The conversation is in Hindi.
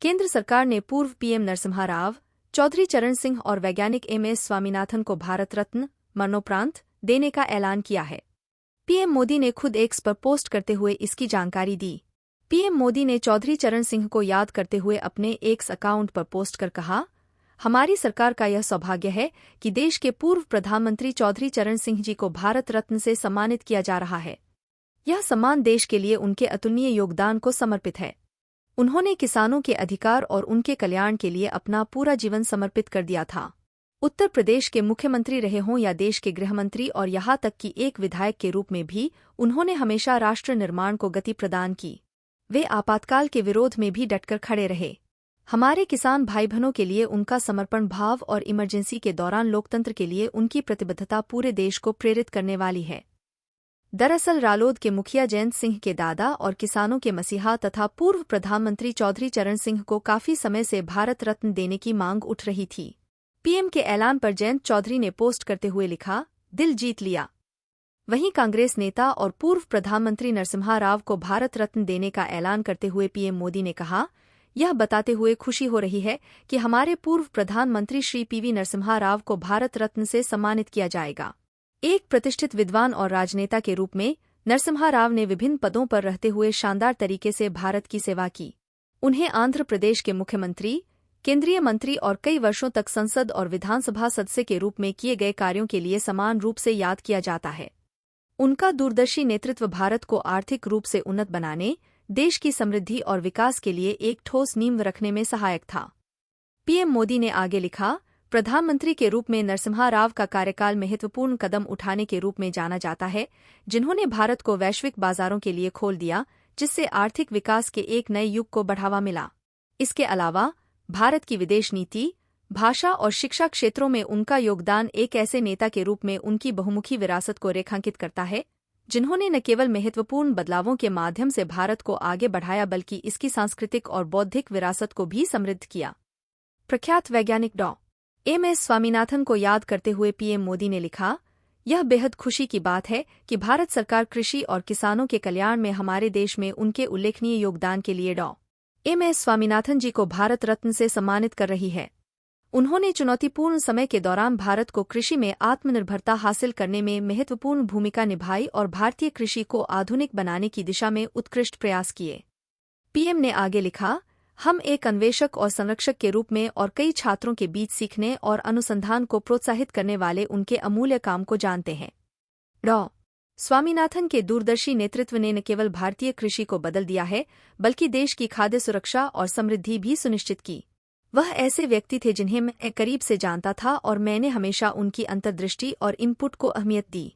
केंद्र सरकार ने पूर्व पीएम नरसिम्हा राव, चौधरी चरण सिंह और वैज्ञानिक एम.एस. स्वामीनाथन को भारत रत्न मरणोपरांत देने का ऐलान किया है। पीएम मोदी ने खुद एक्स पर पोस्ट करते हुए इसकी जानकारी दी। पीएम मोदी ने चौधरी चरण सिंह को याद करते हुए अपने एक्स अकाउंट पर पोस्ट कर कहा, हमारी सरकार का यह सौभाग्य है कि देश के पूर्व प्रधानमंत्री चौधरी चरण सिंह जी को भारत रत्न से सम्मानित किया जा रहा है। यह सम्मान देश के लिए उनके अतुलनीय योगदान को समर्पित है। उन्होंने किसानों के अधिकार और उनके कल्याण के लिए अपना पूरा जीवन समर्पित कर दिया था। उत्तर प्रदेश के मुख्यमंत्री रहे हों या देश के गृहमंत्री और यहाँ तक कि एक विधायक के रूप में भी उन्होंने हमेशा राष्ट्र निर्माण को गति प्रदान की। वे आपातकाल के विरोध में भी डटकर खड़े रहे। हमारे किसान भाई बहनों के लिए उनका समर्पण भाव और इमरजेंसी के दौरान लोकतंत्र के लिए उनकी प्रतिबद्धता पूरे देश को प्रेरित करने वाली है। दरअसल रालोद के मुखिया जयंत सिंह के दादा और किसानों के मसीहा तथा पूर्व प्रधानमंत्री चौधरी चरण सिंह को काफी समय से भारत रत्न देने की मांग उठ रही थी। पीएम के ऐलान पर जयंत चौधरी ने पोस्ट करते हुए लिखा, दिल जीत लिया। वहीं कांग्रेस नेता और पूर्व प्रधानमंत्री नरसिम्हा राव को भारत रत्न देने का ऐलान करते हुए पीएम मोदी ने कहा, यह बताते हुए खुशी हो रही है कि हमारे पूर्व प्रधानमंत्री श्री पीवी नरसिम्हा राव को भारत रत्न से सम्मानित किया जाएगा। एक प्रतिष्ठित विद्वान और राजनेता के रूप में नरसिम्हा राव ने विभिन्न पदों पर रहते हुए शानदार तरीके से भारत की सेवा की। उन्हें आंध्र प्रदेश के मुख्यमंत्री, केंद्रीय मंत्री और कई वर्षों तक संसद और विधानसभा सदस्य के रूप में किए गए कार्यों के लिए समान रूप से याद किया जाता है। उनका दूरदर्शी नेतृत्व भारत को आर्थिक रूप से उन्नत बनाने, देश की समृद्धि और विकास के लिए एक ठोस नींव रखने में सहायक था। पीएम मोदी ने आगे लिखा, प्रधानमंत्री के रूप में नरसिम्हा राव का कार्यकाल महत्वपूर्ण कदम उठाने के रूप में जाना जाता है, जिन्होंने भारत को वैश्विक बाजारों के लिए खोल दिया, जिससे आर्थिक विकास के एक नए युग को बढ़ावा मिला। इसके अलावा भारत की विदेश नीति, भाषा और शिक्षा क्षेत्रों में उनका योगदान एक ऐसे नेता के रूप में उनकी बहुमुखी विरासत को रेखांकित करता है, जिन्होंने न केवल महत्वपूर्ण बदलावों के माध्यम से भारत को आगे बढ़ाया बल्कि इसकी सांस्कृतिक और बौद्धिक विरासत को भी समृद्ध किया। प्रख्यात वैज्ञानिक डॉ. एम.एस. स्वामीनाथन को याद करते हुए पीएम मोदी ने लिखा, यह बेहद खुशी की बात है कि भारत सरकार कृषि और किसानों के कल्याण में हमारे देश में उनके उल्लेखनीय योगदान के लिए डॉ. एम.एस. स्वामीनाथन जी को भारत रत्न से सम्मानित कर रही है। उन्होंने चुनौतीपूर्ण समय के दौरान भारत को कृषि में आत्मनिर्भरता हासिल करने में महत्वपूर्ण भूमिका निभाई और भारतीय कृषि को आधुनिक बनाने की दिशा में उत्कृष्ट प्रयास किए। पीएम ने आगे लिखा, हम एक अन्वेषक और संरक्षक के रूप में और कई छात्रों के बीच सीखने और अनुसंधान को प्रोत्साहित करने वाले उनके अमूल्य काम को जानते हैं। डॉ. स्वामीनाथन के दूरदर्शी नेतृत्व ने न केवल भारतीय कृषि को बदल दिया है, बल्कि देश की खाद्य सुरक्षा और समृद्धि भी सुनिश्चित की। वह ऐसे व्यक्ति थे जिन्हें मैं करीब से जानता था और मैंने हमेशा उनकी अंतर्दृष्टि और इनपुट को अहमियत दी।